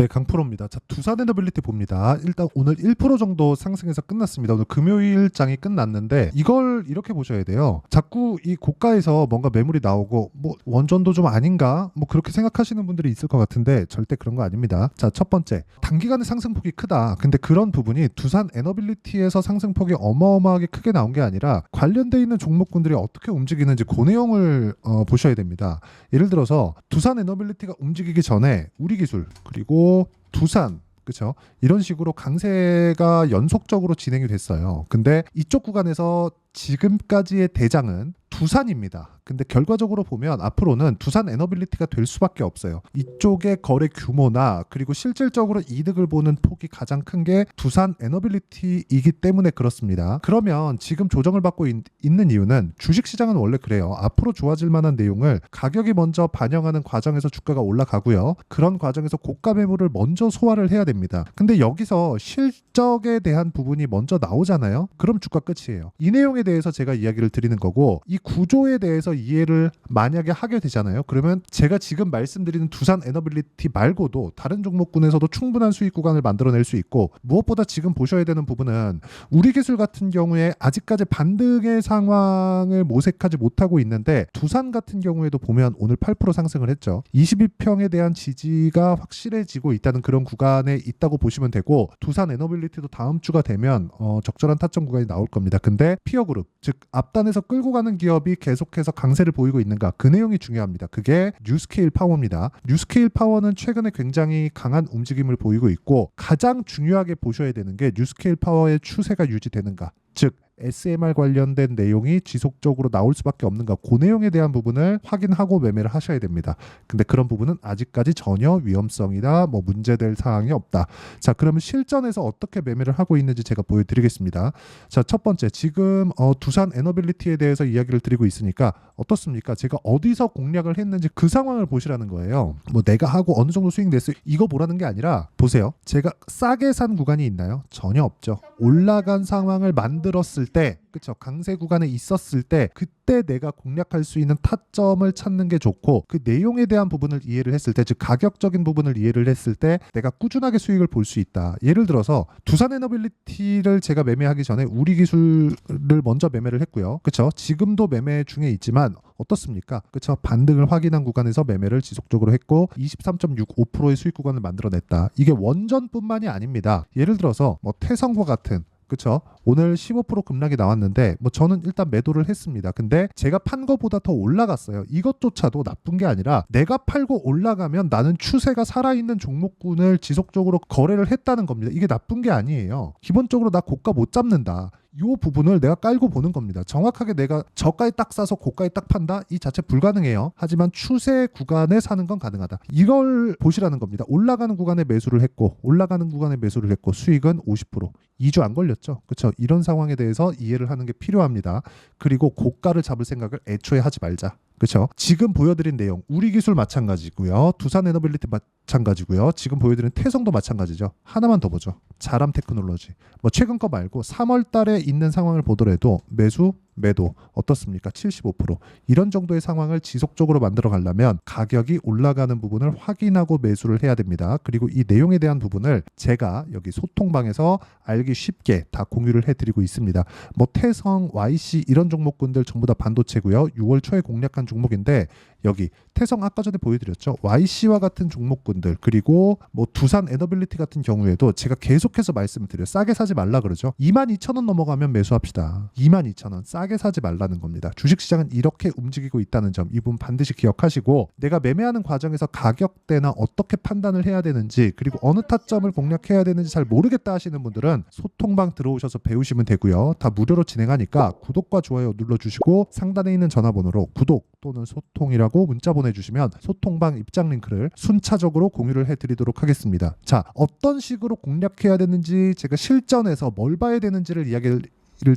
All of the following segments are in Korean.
네, 강프로입니다. 자, 두산에너빌리티 봅니다. 일단 오늘 1% 정도 상승해서 끝났습니다. 오늘 금요일장이 끝났는데 이걸 이렇게 보셔야 돼요. 자꾸 이 고가에서 뭔가 매물이 나오고 뭐 원전도 좀 아닌가? 뭐 그렇게 생각하시는 분들이 있을 것 같은데 절대 그런 거 아닙니다. 자, 첫 번째. 단기간에 상승폭이 크다. 근데 그런 부분이 두산에너빌리티에서 상승폭이 어마어마하게 크게 나온 게 아니라 관련돼 있는 종목군들이 어떻게 움직이는지 그 내용을 보셔야 됩니다. 예를 들어서 두산에너빌리티가 움직이기 전에 우리기술 그리고 두산 그렇죠? 이런 식으로 강세가 연속적으로 진행이 됐어요. 근데 이쪽 구간에서 지금까지의 대장은 두산입니다. 근데 결과적으로 보면 앞으로는 두산에너빌리티가 될 수밖에 없어요. 이쪽의 거래 규모나 그리고 실질적으로 이득을 보는 폭이 가장 큰 게 두산에너빌리티이기 때문에 그렇습니다. 그러면 지금 조정을 받고 있는 이유는 주식시장은 원래 그래요. 앞으로 좋아질 만한 내용을 가격이 먼저 반영하는 과정에서 주가가 올라가고요. 그런 과정에서 고가 매물을 먼저 소화를 해야 됩니다. 근데 여기서 실적에 대한 부분이 먼저 나오잖아요. 그럼 주가 끝이에요. 이 내용에 대해서 제가 이야기를 드리는 거고 이 구조에 대해서 이해를 만약에 하게 되잖아요. 그러면 제가 지금 말씀드리는 두산에너빌리티 말고도 다른 종목군에서도 충분한 수익 구간을 만들어낼 수 있고 무엇보다 지금 보셔야 되는 부분은 우리기술 같은 경우에 아직까지 반등의 상황을 모색하지 못하고 있는데 두산 같은 경우에도 보면 오늘 8% 상승을 했죠. 22평에 대한 지지가 확실해지고 있다는 그런 구간에 있다고 보시면 되고 두산에너빌리티도 다음 주가 되면 적절한 타점 구간이 나올 겁니다. 근데 피어그룹 즉 앞단에서 끌고 가는 기업이 계속해서 강세를 보이고 있는가 그 내용이 중요합니다. 그게 뉴스케일 파워입니다. 뉴스케일 파워는 최근에 굉장히 강한 움직임을 보이고 있고 가장 중요하게 보셔야 되는 게 뉴스케일 파워의 추세가 유지되는가 즉 SMR 관련된 내용이 지속적으로 나올 수밖에 없는가 그 내용에 대한 부분을 확인하고 매매를 하셔야 됩니다. 근데 그런 부분은 아직까지 전혀 위험성이나 뭐 문제될 사항이 없다. 자, 그러면 실전에서 어떻게 매매를 하고 있는지 제가 보여드리겠습니다. 자, 첫 번째 지금 두산에너빌리티에 대해서 이야기를 드리고 있으니까 어떻습니까? 제가 어디서 공략을 했는지 그 상황을 보시라는 거예요. 뭐 내가 하고 어느 정도 수익 냈어요 이거 보라는 게 아니라 보세요. 제가 싸게 산 구간이 있나요? 전혀 없죠. 올라간 상황을 만들었을 때 그쵸 강세 구간에 있었을 때 그때 내가 공략할 수 있는 타점을 찾는 게 좋고 그 내용에 대한 부분을 이해를 했을 때 즉 가격적인 부분을 이해를 했을 때 내가 꾸준하게 수익을 볼 수 있다. 예를 들어서 두산에너빌리티를 제가 매매하기 전에 우리기술을 먼저 매매를 했고요. 그쵸 지금도 매매 중에 있지만 어떻습니까? 그쵸 반등을 확인한 구간에서 매매를 지속적으로 했고 23.65%의 수익 구간을 만들어냈다. 이게 원전뿐만이 아닙니다. 예를 들어서 뭐 태성과 같은 그쵸? 오늘 15% 급락이 나왔는데 뭐 저는 일단 매도를 했습니다. 근데 제가 판 거보다 더 올라갔어요. 이것조차도 나쁜 게 아니라 내가 팔고 올라가면 나는 추세가 살아있는 종목군을 지속적으로 거래를 했다는 겁니다. 이게 나쁜 게 아니에요. 기본적으로 나 고가 못 잡는다. 이 부분을 내가 깔고 보는 겁니다. 정확하게 내가 저가에 딱 사서 고가에 딱 판다? 이 자체 불가능해요. 하지만 추세 구간에 사는 건 가능하다. 이걸 보시라는 겁니다. 올라가는 구간에 매수를 했고 올라가는 구간에 매수를 했고 수익은 50%. 2주 안 걸렸죠. 그렇죠? 이런 상황에 대해서 이해를 하는 게 필요합니다. 그리고 고가를 잡을 생각을 애초에 하지 말자. 그렇죠? 지금 보여드린 내용 우리기술 마찬가지고요. 두산에너빌리티 마찬가지고요. 지금 보여드린 태성도 마찬가지죠. 하나만 더 보죠. 자람테크놀로지. 뭐 최근 거 말고 3월 달에 있는 상황을 보더라도 매수 매도 어떻습니까? 75%. 이런 정도의 상황을 지속적으로 만들어 가려면 가격이 올라가는 부분을 확인하고 매수를 해야 됩니다. 그리고 이 내용에 대한 부분을 제가 여기 소통방에서 알기 쉽게 다 공유를 해드리고 있습니다. 뭐 태성, YC 이런 종목군들 전부 다 반도체고요. 6월 초에 공략한 종목인데 여기 태성 아까 전에 보여드렸죠. YC와 같은 종목군들 그리고 뭐 두산에너빌리티 같은 경우에도 제가 계속해서 말씀을 드려요. 싸게 사지 말라 그러죠. 22,000원 넘어가면 매수합시다. 22,000원 싸게 사지 말라는 겁니다. 주식시장은 이렇게 움직이고 있다는 점 이 부분 반드시 기억하시고 내가 매매하는 과정에서 가격대나 어떻게 판단을 해야 되는지 그리고 어느 타점을 공략해야 되는지 잘 모르겠다 하시는 분들은 소통방 들어오셔서 배우시면 되고요. 다 무료로 진행하니까 구독과 좋아요 눌러주시고 상단에 있는 전화번호로 구독 또는 소통이라고 문자 보내주시면 소통방 입장 링크를 순차적으로 공유를 해드리도록 하겠습니다. 자, 어떤 식으로 공략해야 되는지 제가 실전에서 뭘 봐야 되는지를 이야기를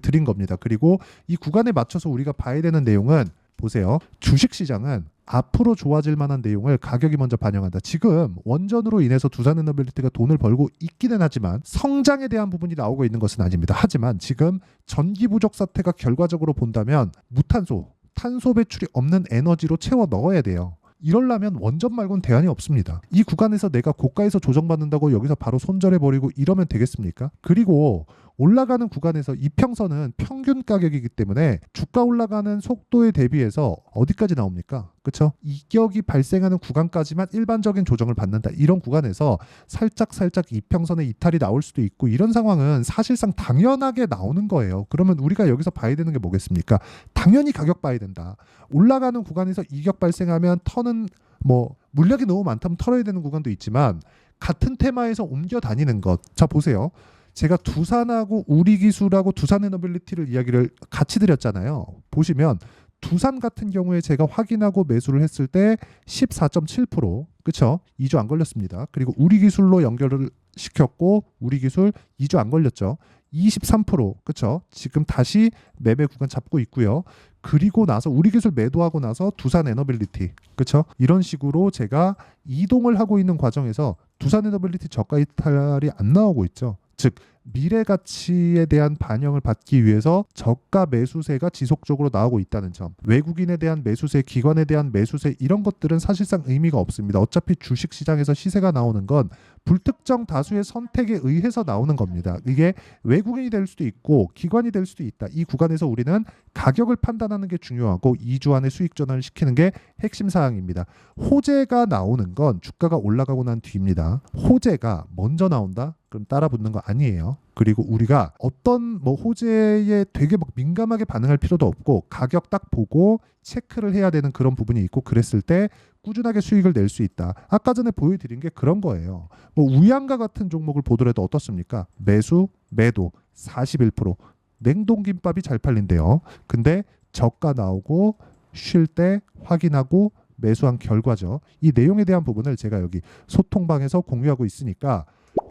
드린 겁니다. 그리고 이 구간에 맞춰서 우리가 봐야 되는 내용은 보세요. 주식시장은 앞으로 좋아질 만한 내용을 가격이 먼저 반영한다. 지금 원전으로 인해서 두산에너빌리티가 돈을 벌고 있기는 하지만 성장에 대한 부분이 나오고 있는 것은 아닙니다. 하지만 지금 전기 부족 사태가 결과적으로 본다면 무탄소 탄소 배출이 없는 에너지로 채워 넣어야 돼요. 이러려면 원전 말고는 대안이 없습니다. 이 구간에서 내가 고가에서 조정받는다고 여기서 바로 손절해버리고 이러면 되겠습니까? 그리고 올라가는 구간에서 이평선은 평균 가격이기 때문에 주가 올라가는 속도에 대비해서 어디까지 나옵니까? 그렇죠? 이격이 발생하는 구간까지만 일반적인 조정을 받는다. 이런 구간에서 살짝 이평선의 이탈이 나올 수도 있고 이런 상황은 사실상 당연하게 나오는 거예요. 그러면 우리가 여기서 봐야 되는 게 뭐겠습니까? 당연히 가격 봐야 된다. 올라가는 구간에서 이격 발생하면 턴은 뭐 물량이 너무 많다면 털어야 되는 구간도 있지만 같은 테마에서 옮겨 다니는 것. 자 보세요. 제가 두산하고 우리기술하고 두산에너빌리티를 이야기를 같이 드렸잖아요. 보시면 두산 같은 경우에 제가 확인하고 매수를 했을 때 14.7%, 그쵸? 2주 안 걸렸습니다. 그리고 우리기술로 연결을 시켰고 우리기술 2주 안 걸렸죠. 23%, 그쵸? 지금 다시 매매 구간 잡고 있고요. 그리고 나서 우리기술 매도하고 나서 두산에너빌리티, 그쵸? 이런 식으로 제가 이동을 하고 있는 과정에서 두산에너빌리티 저가 이탈이 안 나오고 있죠. 즉 미래 가치에 대한 반영을 받기 위해서 저가 매수세가 지속적으로 나오고 있다는 점. 외국인에 대한 매수세, 기관에 대한 매수세 이런 것들은 사실상 의미가 없습니다. 어차피 주식시장에서 시세가 나오는 건 불특정 다수의 선택에 의해서 나오는 겁니다. 이게 외국인이 될 수도 있고 기관이 될 수도 있다. 이 구간에서 우리는 가격을 판단하는 게 중요하고 2주 안에 수익 전환을 시키는 게 핵심 사항입니다. 호재가 나오는 건 주가가 올라가고 난 뒤입니다. 호재가 먼저 나온다? 그럼 따라 붙는 거 아니에요. 그리고 우리가 어떤 뭐 호재에 되게 막 민감하게 반응할 필요도 없고 가격 딱 보고 체크를 해야 되는 그런 부분이 있고 그랬을 때 꾸준하게 수익을 낼 수 있다. 아까 전에 보여드린 게 그런 거예요. 뭐 우양가 같은 종목을 보더라도 어떻습니까? 매수, 매도 41%. 냉동김밥이 잘 팔린대요. 근데 저가 나오고 쉴 때 확인하고 매수한 결과죠. 이 내용에 대한 부분을 제가 여기 소통방에서 공유하고 있으니까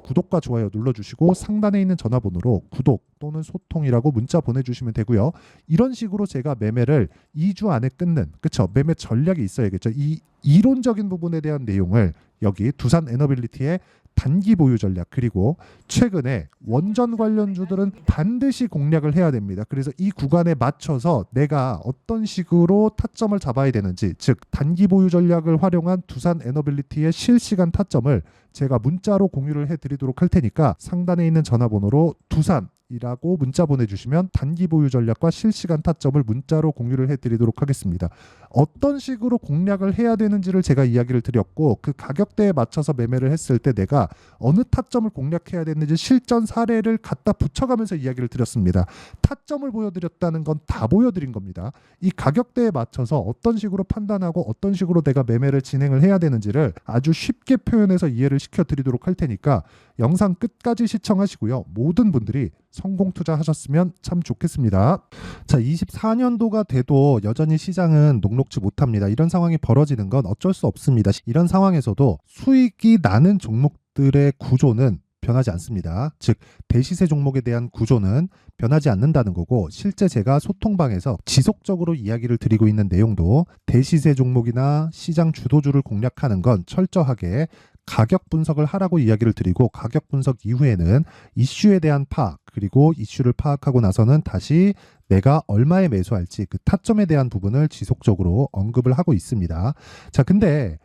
구독과 좋아요 눌러주시고 상단에 있는 전화번호로 구독 또는 소통이라고 문자 보내주시면 되고요. 이런 식으로 제가 매매를 2주 안에 끊는, 그쵸? 매매 전략이 있어야겠죠. 이 이론적인 부분에 대한 내용을 여기 두산에너빌리티의 단기 보유 전략 그리고 최근에 원전 관련주들은 반드시 공략을 해야 됩니다. 그래서 이 구간에 맞춰서 내가 어떤 식으로 타점을 잡아야 되는지, 즉 단기 보유 전략을 활용한 두산에너빌리티의 실시간 타점을 제가 문자로 공유를 해드리도록 할 테니까 상단에 있는 전화번호로 두산이라고 문자 보내주시면 단기 보유 전략과 실시간 타점을 문자로 공유를 해드리도록 하겠습니다. 어떤 식으로 공략을 해야 되는지를 제가 이야기를 드렸고 그 가격대에 맞춰서 매매를 했을 때 내가 어느 타점을 공략해야 되는지 실전 사례를 갖다 붙여가면서 이야기를 드렸습니다. 타점을 보여드렸다는 건 다 보여드린 겁니다. 이 가격대에 맞춰서 어떤 식으로 판단하고 어떤 식으로 내가 매매를 진행을 해야 되는지를 아주 쉽게 표현해서 이해를 시켜드리도록 할 테니까 영상 끝까지 시청하시고요. 모든 분들이 성공 투자하셨으면 참 좋겠습니다. 자, 24년도가 돼도 여전히 시장은 녹록지 못합니다. 이런 상황이 벌어지는 건 어쩔 수 없습니다. 이런 상황에서도 수익이 나는 종목들의 구조는 변하지 않습니다. 즉 대시세 종목에 대한 구조는 변하지 않는다는 거고 실제 제가 소통방에서 지속적으로 이야기를 드리고 있는 내용도 대시세 종목이나 시장 주도주를 공략하는 건 철저하게 가격 분석을 하라고 이야기를 드리고 가격 분석 이후에는 이슈에 대한 파악 그리고 이슈를 파악하고 나서는 다시 내가 얼마에 매수할지 그 타점에 대한 부분을 지속적으로 언급을 하고 있습니다. 자, 근데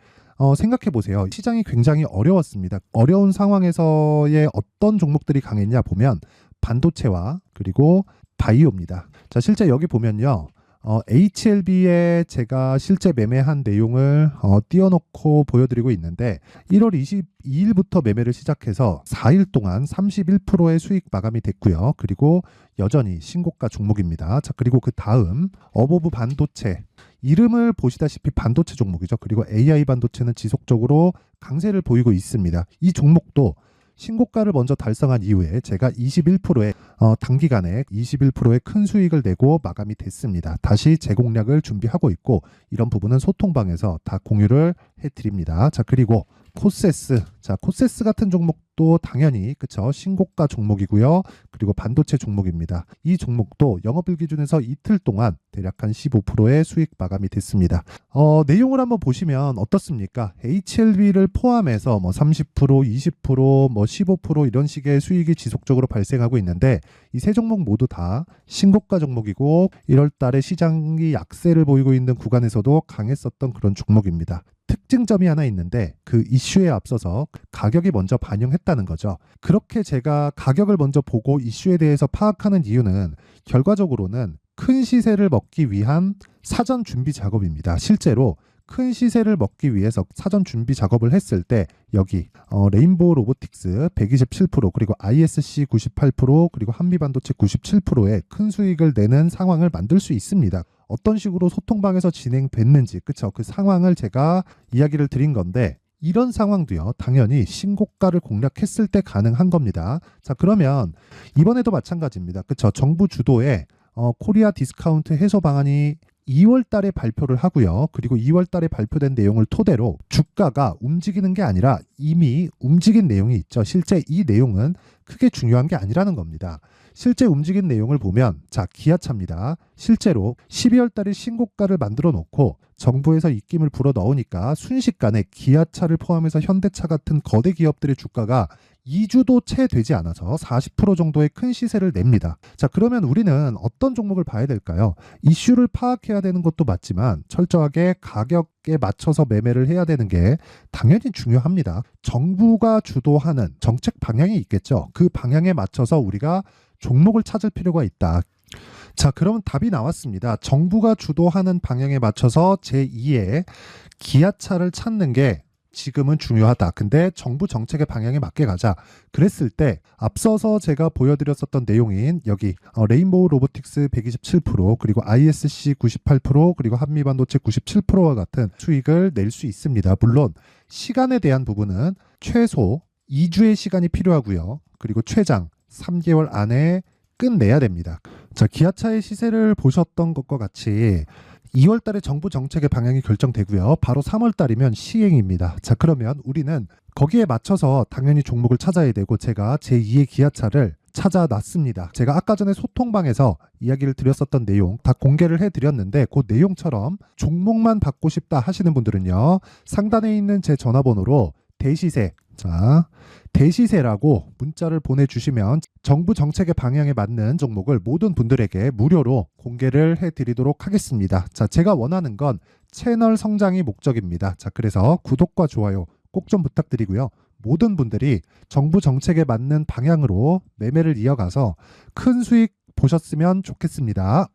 생각해 보세요. 시장이 굉장히 어려웠습니다. 어려운 상황에서의 어떤 종목들이 강했냐 보면 반도체와 그리고 바이오입니다. 자, 실제 여기 보면요. HLB에 제가 실제 매매한 내용을 띄워놓고 보여드리고 있는데 1월 22일부터 매매를 시작해서 4일 동안 31%의 수익 마감이 됐고요. 그리고 여전히 신고가 종목입니다. 자, 그리고 그 다음 어보브 반도체 이름을 보시다시피 반도체 종목이죠. 그리고 AI 반도체는 지속적으로 강세를 보이고 있습니다. 이 종목도 신고가를 먼저 달성한 이후에 제가 21%의 단기간에 21%의 큰 수익을 내고 마감이 됐습니다. 다시 재공략을 준비하고 있고 이런 부분은 소통방에서 다 공유를 해드립니다. 자, 그리고 코세스. 자, 코세스 같은 종목도 당연히 그쵸 신고가 종목이고요. 그리고 반도체 종목입니다. 이 종목도 영업일 기준에서 이틀 동안 대략 한 15%의 수익 마감이 됐습니다. 내용을 한번 보시면 어떻습니까? HLB를 포함해서 뭐 30%, 20%, 뭐 15% 이런 식의 수익이 지속적으로 발생하고 있는데 이 세 종목 모두 다 신고가 종목이고 1월 달에 시장이 약세를 보이고 있는 구간에서도 강했었던 그런 종목입니다. 특징점이 하나 있는데 그 이슈에 앞서서 가격이 먼저 반영했다는 거죠. 그렇게 제가 가격을 먼저 보고 이슈에 대해서 파악하는 이유는 결과적으로는 큰 시세를 먹기 위한 사전 준비 작업입니다. 실제로 큰 시세를 먹기 위해서 사전 준비 작업을 했을 때 여기 레인보우 로보틱스 127% 그리고 ISC 98% 그리고 한미반도체 97%의 큰 수익을 내는 상황을 만들 수 있습니다. 어떤 식으로 소통방에서 진행됐는지 그쵸? 그 상황을 제가 이야기를 드린 건데 이런 상황도요 당연히 신고가를 공략했을 때 가능한 겁니다. 자 그러면 이번에도 마찬가지입니다. 그쵸? 정부 주도의 코리아 디스카운트 해소 방안이 2월 달에 발표를 하고요. 그리고 2월 달에 발표된 내용을 토대로 주가가 움직이는 게 아니라 이미 움직인 내용이 있죠. 실제 이 내용은 크게 중요한 게 아니라는 겁니다. 실제 움직인 내용을 보면 자 기아차입니다. 실제로 12월 달에 신고가를 만들어 놓고 정부에서 입김을 불어 넣으니까 순식간에 기아차를 포함해서 현대차 같은 거대 기업들의 주가가 2주도 채 되지 않아서 40% 정도의 큰 시세를 냅니다. 자, 그러면 우리는 어떤 종목을 봐야 될까요? 이슈를 파악해야 되는 것도 맞지만 철저하게 가격에 맞춰서 매매를 해야 되는 게 당연히 중요합니다. 정부가 주도하는 정책 방향이 있겠죠. 그 방향에 맞춰서 우리가 종목을 찾을 필요가 있다. 자, 그러면 답이 나왔습니다. 정부가 주도하는 방향에 맞춰서 제2의 기아차를 찾는 게 지금은 중요하다. 근데 정부 정책의 방향에 맞게 가자. 그랬을 때 앞서서 제가 보여드렸었던 내용인 여기 레인보우 로보틱스 127% 그리고 ISC 98% 그리고 한미반도체 97%와 같은 수익을 낼 수 있습니다. 물론 시간에 대한 부분은 최소 2주의 시간이 필요하고요. 그리고 최장 3개월 안에 끝내야 됩니다. 자, 기아차의 시세를 보셨던 것과 같이 2월 달에 정부 정책의 방향이 결정되고요. 바로 3월 달이면 시행입니다. 자, 그러면 우리는 거기에 맞춰서 당연히 종목을 찾아야 되고 제가 제2의 기아차를 찾아놨습니다. 제가 아까 전에 소통방에서 이야기를 드렸었던 내용 다 공개를 해드렸는데 그 내용처럼 종목만 받고 싶다 하시는 분들은요. 상단에 있는 제 전화번호로 대시세 자 대시세라고 문자를 보내주시면 정부 정책의 방향에 맞는 종목을 모든 분들에게 무료로 공개를 해드리도록 하겠습니다. 자, 제가 원하는 건 채널 성장이 목적입니다. 자, 그래서 구독과 좋아요 꼭 좀 부탁드리고요. 모든 분들이 정부 정책에 맞는 방향으로 매매를 이어가서 큰 수익 보셨으면 좋겠습니다.